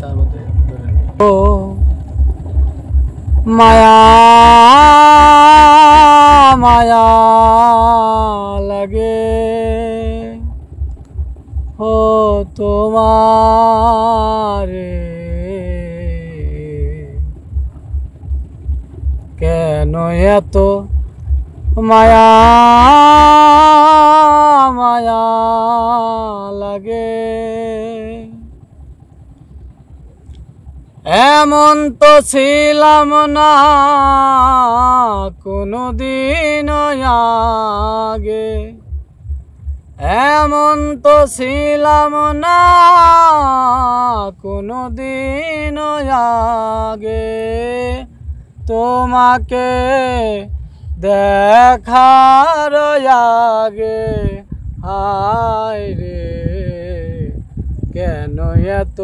তার মধ্যে ও মায়া মায়া লাগে ও তোমারে কেন এত মায়া মায়া লাগে এমন তো ছিলাম না কোনদিন আগে এমন তো ছিলাম না কোনদিন আগে তোমাকে দেখার আগে হায় রে কেন এত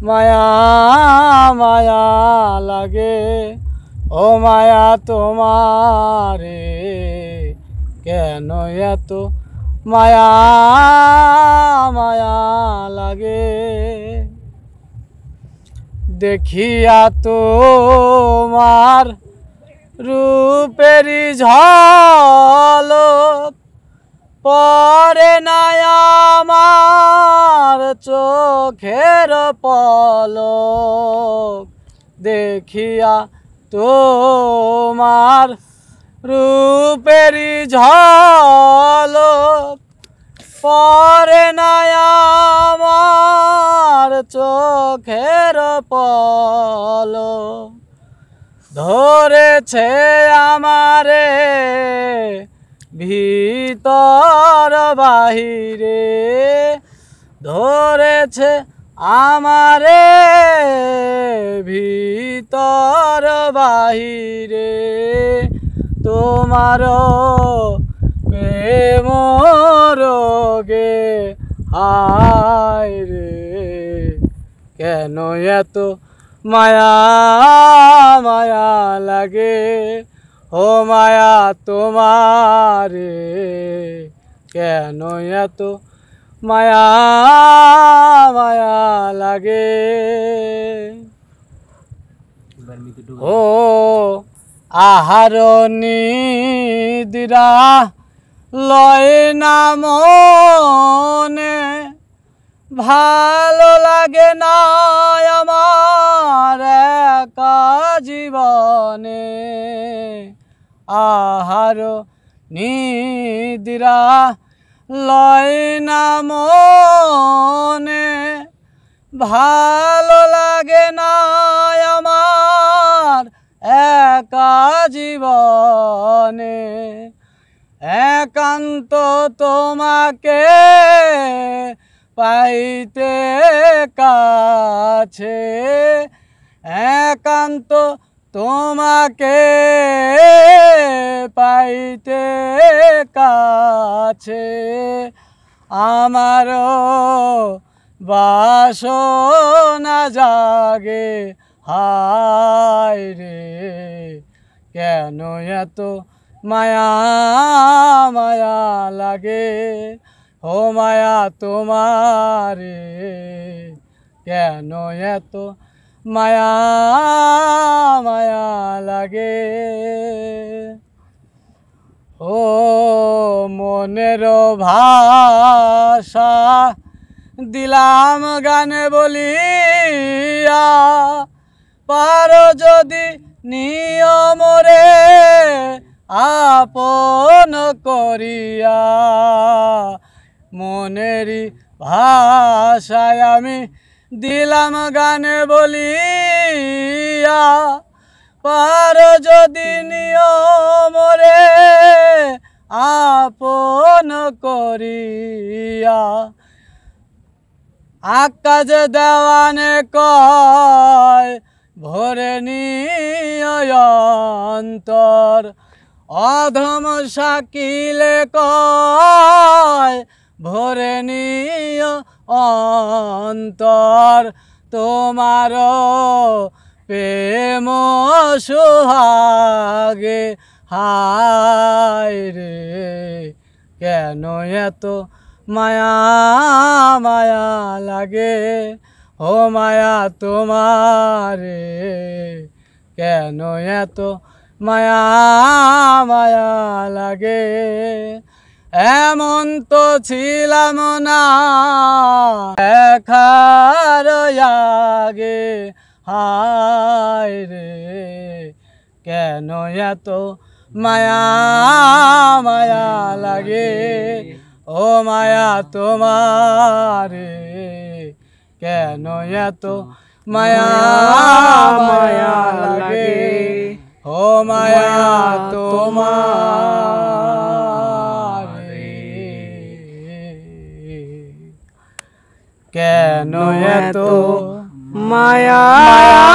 মায়া মায়া লাগে ও মায়া তোমারে কেন এত মায়া মায়া লাগে দেখিয়া তোমার রূপেরি ঝলক পরে না আমার চোখের পলক দেখিয়া তোমার রূপেরি ঝলক পরে না আমার চোখের পলক ধরেছে আমারে ভিতর বাহিরে ধরেছে আমারে ভিতর বাহিরে তোমার প্রেম রোগে হায় রে কেন এত মায়া মায়া লাগে ও মায়া তোমারে কেন এত মায়া মায়া লাগে ও আহার নিদ্রা লয় না মনে ভালো লাগে না আমার একা জীবনে আহার নিদ্রা লয় না মনে ভালো লাগে না আমার একা জীবনে একান্ত তোমাকে পাইতে কাছে একান্ত তোমাকে পাইতে কাছে আমারও বাসনা জাগে হায় রে কেন এত মায়া মায়া লাগে ও মায়া তোমারে কেন এত মায়া মায়া লাগে ও মনের ভাষা দিলাম গানে বলিয়া পারো যদি নিয়মরে আপন করিয়া মনেরই ভাষায় আমি দিলাম গানে বলিয়া পারো যদি নিয়মরে আপন করিয়া আকাশ দেওয়ানে কয় ভরে নিয়ন্তর অধম শাকিলে কয় ভরে নিয় অন্তর তোমার প্রেম সুহাগে হায় রে কেন এত মায়া মায়া লাগে ও মায়া তোমারে কেন এত মায়া মায়া লাগে এমন তো ছিলাম না দেখার আগে হায় রে কেন এত মায়া মায়া লাগে ও মায়া তোমারে কেন এত মায়া মায়া লাগে ও মায়া তোমারে কেন এত মায়া মায়া